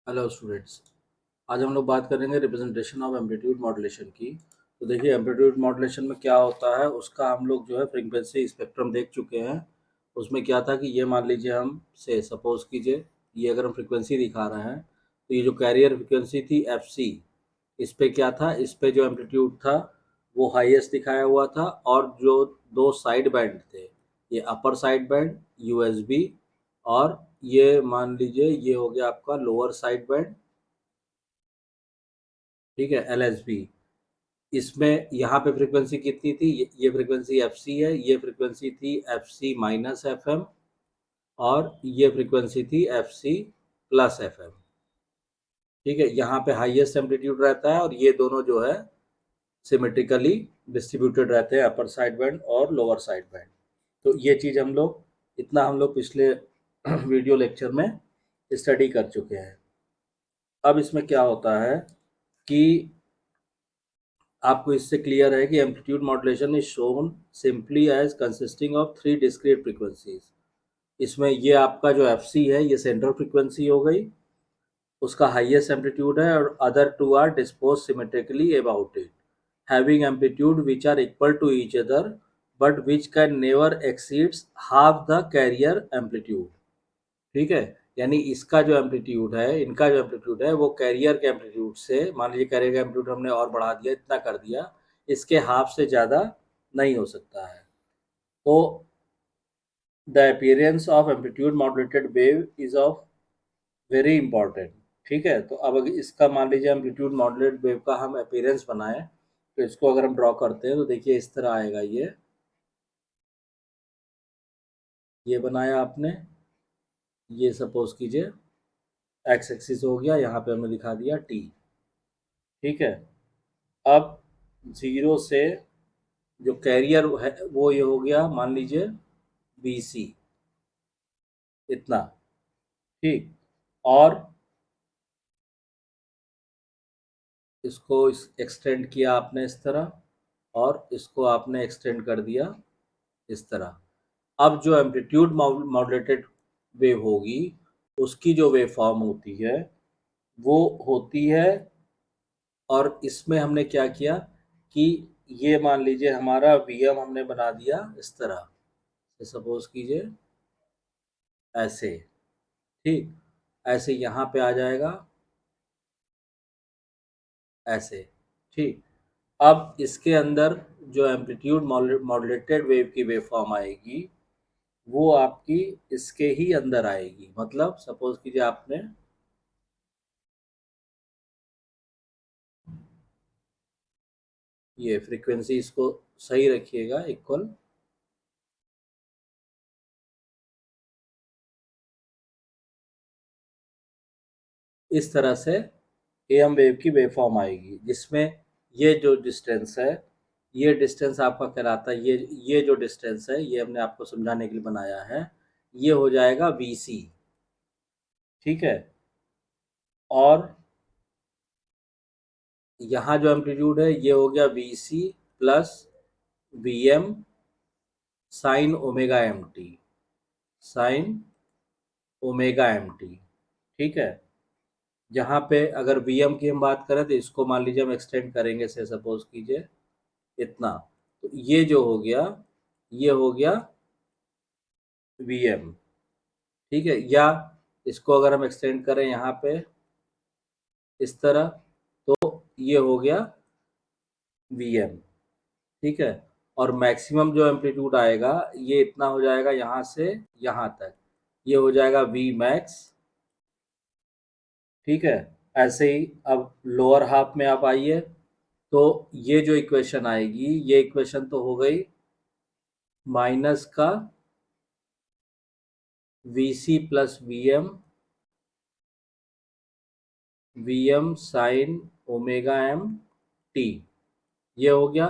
Hello students. आज हम लोग बात करेंगे रिप्रेजेंटेशन ऑफ एम्पलीट्यूड मॉड्यूलेशन की। तो देखिए, एम्पलीट्यूड मॉड्यूलेशन में क्या होता है उसका हम लोग जो है फ्रीक्वेंसी स्पेक्ट्रम देख चुके हैं। उसमें क्या था कि ये मान लीजिए, हम से सपोज कीजिए, ये अगर हम फ्रीक्वेंसी दिखा रहे हैं तो ये जो कैरियर फ्रीक्वेंसी थी एफ सी, इस पे क्या था, इस पे जो एम्पलीट्यूड था वो हाईएस्ट दिखाया हुआ था, और जो दो साइड बैंड थे, ये अपर साइड बैंड यूएसबी, और ये मान लीजिए ये हो गया आपका लोअर साइड बैंड, ठीक है, एलएसबी। इसमें यहाँ पे फ्रीक्वेंसी कितनी थी, ये फ्रीक्वेंसी एफ सी है, ये फ्रीक्वेंसी थी F C minus F M, और ये फ्रीक्वेंसी थी F C plus F M. ठीक है, यहाँ पे हाईएस्ट एम्पलीट्यूड रहता है, और ये दोनों जो है सिमेट्रिकली डिस्ट्रीब्यूटेड रहते हैं, अपर साइड बैंड और लोअर साइड बैंड। तो ये चीज़ हम लोग पिछले वीडियो लेक्चर में स्टडी कर चुके हैं। अब इसमें क्या होता है कि आपको इससे क्लियर है कि amplitude modulation is shown simply as consisting of three discrete frequencies. इसमें ये आपका जो एफ सी है ये सेंट्रल फ्रीक्वेंसी हो गई, उसका हाईएस्ट एम्पलीट्यूड है, और other two are dispose symmetrically about it, having amplitude which are equal to each other but which can never exceeds half the carrier amplitude. ठीक है, यानी इसका जो एम्पलीट्यूड है, इनका जो एम्पलीट्यूड है वो कैरियर के एम्पलीट्यूड से, मान लीजिए कैरियर का एम्पलीट्यूड हमने और बढ़ा दिया, इतना कर दिया, इसके हाफ से ज़्यादा नहीं हो सकता है। तो the appearance of amplitude modulated wave is of very important. ठीक है, तो अब अगर इसका मान लीजिए एम्पलीट्यूड मॉड्यूलेटेड वेव का हम अपीयरेंस बनाएं, तो इसको अगर हम ड्रॉ करते हैं तो देखिए इस तरह आएगा। ये बनाया आपने, ये सपोज कीजिए एक्स एक्सिस हो गया, यहाँ पे हमने दिखा दिया टी। ठीक है, अब जीरो से जो कैरियर है वो ये हो गया, मान लीजिए बी सी, इतना। ठीक, और इसको एक्सटेंड किया आपने इस तरह, और इसको आपने एक्सटेंड कर दिया इस तरह। अब जो एम्पलीट्यूड मॉड्यूलेटेड वेव होगी, उसकी जो वेव फॉर्म होती है वो होती है, और इसमें हमने क्या किया कि ये मान लीजिए हमारा वी एम हमने बना दिया इस तरह, सपोज कीजिए ऐसे। ठीक, ऐसे यहाँ पे आ जाएगा ऐसे। ठीक, अब इसके अंदर जो एम्पलीट्यूड मॉड्यूलेटेड वेव की वेव फॉर्म आएगी वो आपकी इसके ही अंदर आएगी। मतलब सपोज कीजिए आपने ये फ्रीक्वेंसी, इसको सही रखिएगा इक्वल, इस तरह से एम वेव की वेव फॉर्म आएगी, जिसमें ये जो डिस्टेंस है, ये डिस्टेंस आपका कहलाता है, ये जो डिस्टेंस है ये हमने आपको समझाने के लिए बनाया है, ये हो जाएगा वी सी। ठीक है, और यहाँ जो एम्पलीट्यूड है ये हो गया V C plus V M sine omega M T, sine omega M T. ठीक है, जहाँ पे अगर वी एम की हम बात करें तो इसको मान लीजिए हम एक्सटेंड करेंगे से सपोज कीजिए इतना, तो ये जो हो गया ये हो गया वी एम। ठीक है, या इसको अगर हम एक्सटेंड करें यहाँ पे इस तरह, तो ये हो गया वी एम। ठीक है, और मैक्सिमम जो एम्पलीट्यूड आएगा ये इतना हो जाएगा, यहाँ से यहाँ तक ये हो जाएगा वी मैक्स। ठीक है, ऐसे ही अब लोअर हाफ में आप आइए, तो ये जो इक्वेशन आएगी, ये इक्वेशन तो हो गई माइनस का V C plus V M sine omega M T, ये हो गया।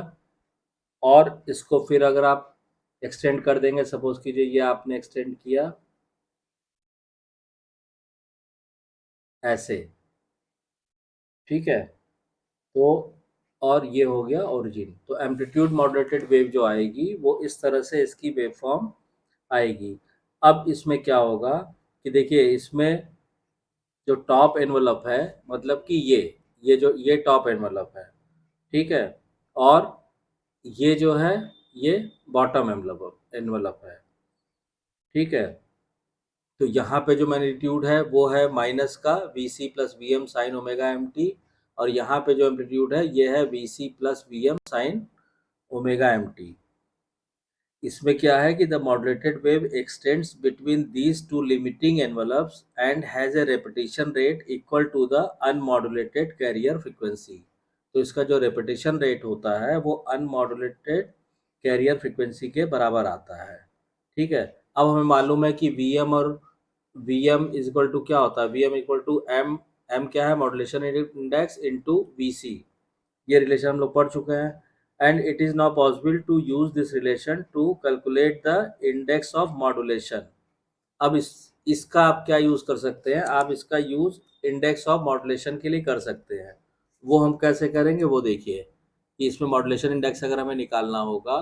और इसको फिर अगर आप एक्सटेंड कर देंगे, सपोज कीजिए ये आपने एक्सटेंड किया ऐसे। ठीक है, तो और ये हो गया ओरिजिन। तो एम्पलीट्यूड मॉडरेटेड वेव जो आएगी वो इस तरह से इसकी वेव फॉर्म आएगी। अब इसमें क्या होगा कि देखिए, इसमें जो टॉप एनवलप है, मतलब कि ये टॉप एनवलप है, ठीक है, और ये जो है ये बॉटम एनवलप है, ठीक है। तो यहाँ पे जो मैग्नीट्यूड है वो है माइनस का V C plus V M sine omega M T, और यहाँ पे जो एम्पलीट्यूड है ये है V C plus V M sine omega M T. इसमें क्या है कि the modulated wave extends between these two limiting envelopes and has a repetition rate equal to the unmodulated carrier frequency. तो इसका जो रेपिटेशन रेट होता है वो अनमॉड्यूलेटेड कैरियर फ्रिक्वेंसी के बराबर आता है, ठीक है। अब हमें मालूम है कि वी एम और V M is equal to क्या होता है, V M equal to M, M क्या है, modulation index into V C. ये रिलेशन हम लोग पढ़ चुके हैं। And it is now possible to use this relation to calculate the index of modulation. अब इसका आप क्या यूज़ कर सकते हैं, आप इसका यूज़ इंडेक्स ऑफ मॉड्यूलेशन के लिए कर सकते हैं। वो हम कैसे करेंगे वो देखिए, कि इसमें मॉड्यूलेशन इंडेक्स अगर हमें निकालना होगा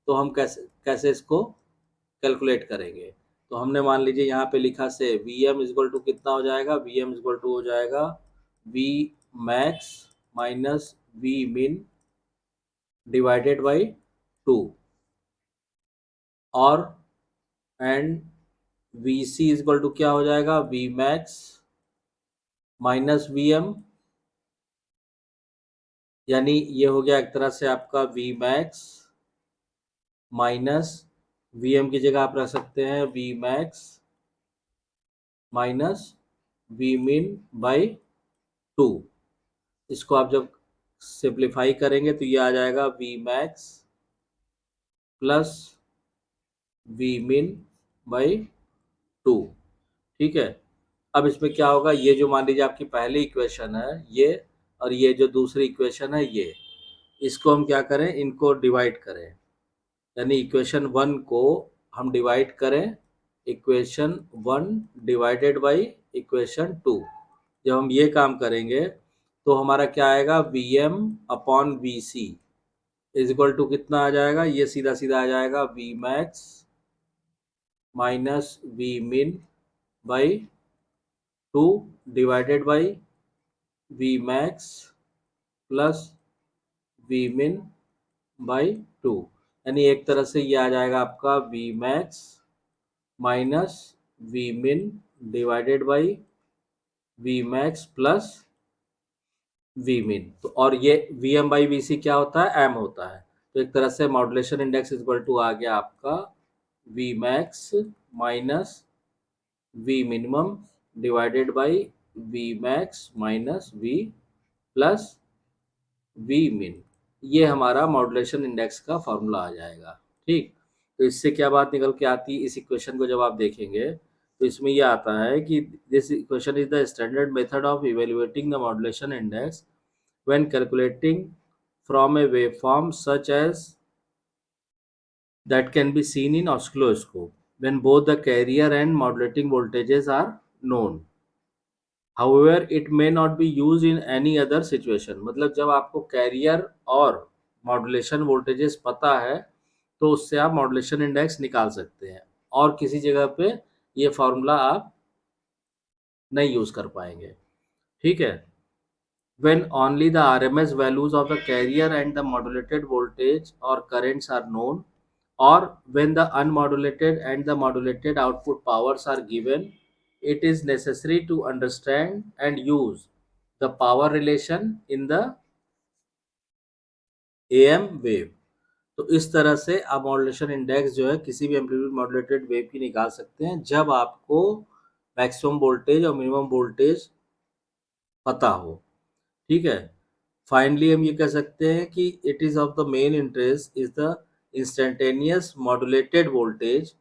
तो हम कैसे कैसे इसको कैलकुलेट करेंगे। तो हमने मान लीजिए यहाँ पे लिखा से वी एम इजक्वल टू कितना हो जाएगा, वी एम इजक्वल टू हो जाएगा V max minus V min divided by 2, और and V C is equal to क्या हो जाएगा, V max minus V M, यानी ये हो गया एक तरह से आपका V max minus V M की जगह आप रख सकते हैं V max minus V min by 2। इसको आप जब सिंप्लीफाई करेंगे तो ये आ जाएगा V max plus V min by 2, ठीक है। अब इसमें क्या होगा, ये जो मान लीजिए आपकी पहली इक्वेशन है ये, और ये जो दूसरी इक्वेशन है ये, इसको हम क्या करें, इनको डिवाइड करें, यानी इक्वेशन 1 को हम डिवाइड करें इक्वेशन 1 डिवाइडेड बाई इक्वेशन 2। जब हम ये काम करेंगे तो हमारा क्या आएगा, V M upon V C is equal to कितना आ जाएगा, ये सीधा सीधा आ जाएगा V max minus V min by 2 divided by V max plus V min by 2। यानी एक तरह से ये आ जाएगा आपका V max minus V min divided by V max plus V min. तो और ये V M by V C क्या होता है, एम होता है। तो एक तरह से मॉड्यूलेशन इंडेक्स इक्वल टू आ गया आपका V max minus V minimum divided by V max minus V plus V min. ये हमारा मॉड्यूलेशन इंडेक्स का फॉर्मूला आ जाएगा, ठीक। तो इससे क्या बात निकल के आती है, इस इक्वेशन को जब आप देखेंगे तो इसमें ये आता है कि this equation is the standard method of evaluating the modulation index when calculating from a waveform such as that can be seen in oscilloscope when both the carrier and modulating voltages are known. However, it may not be used in any other situation. मतलब जब आपको career और modulation voltages पता है तो उससे आप modulation index निकाल सकते हैं, और किसी जगह पे ये फॉर्मूला आप नहीं यूज़ कर पाएंगे, ठीक है। When only the RMS values of the carrier and the modulated voltage or currents are known, or when the unmodulated and the modulated output powers are given, it is necessary to understand and use the power relation in the AM wave। तो इस तरह से आप modulation index जो है किसी भी amplitude modulated wave की निकाल सकते हैं जब आपको मैक्सिमम वोल्टेज और मिनिमम वोल्टेज पता हो, ठीक है। फाइनली हम ये कह सकते हैं कि it is of the main interest is the instantaneous modulated voltage.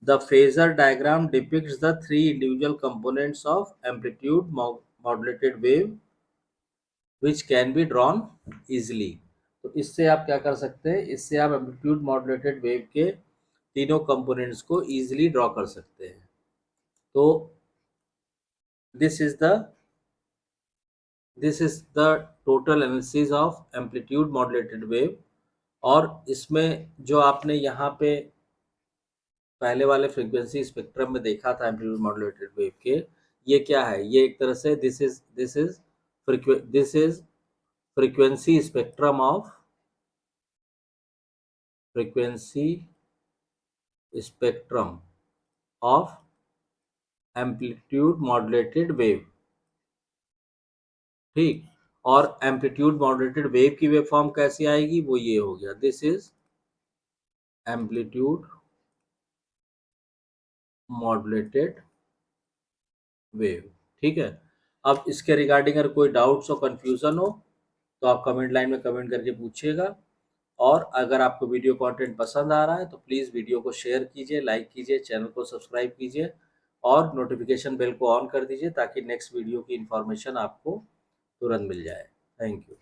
The phasor diagram depicts the three individual components of amplitude modulated wave which can be drawn easily. तो इससे आप क्या कर सकते हैं, इससे आप एम्पलीट्यूड मॉड्यूलेटेड वेव के तीनों कंपोनेंट्स को इजिली ड्रॉ कर सकते हैं। तो this is the total analysis of amplitude modulated wave. और इसमें जो आपने यहाँ पे पहले वाले फ्रीक्वेंसी स्पेक्ट्रम में देखा था एम्पलीट्यूड मॉड्यूलेटेड वेव के, ये क्या है, ये एक तरह से this is frequency spectrum of frequency spectrum of amplitude modulated wave. ठीक, और एम्पलीट्यूड मॉड्यूलेटेड वेव की वेव फॉर्म कैसी आएगी, वो ये हो गया, this is amplitude modulated wave. ठीक है, अब इसके रिगार्डिंग अगर कोई डाउट्स और कंफ्यूजन हो तो आप कमेंट लाइन में कमेंट करके पूछिएगा। और अगर आपको वीडियो कंटेंट पसंद आ रहा है तो प्लीज़ वीडियो को शेयर कीजिए, लाइक कीजिए, चैनल को सब्सक्राइब कीजिए और नोटिफिकेशन बेल को ऑन कर दीजिए ताकि नेक्स्ट वीडियो की इन्फॉर्मेशन आपको तुरंत मिल जाए। Thank you.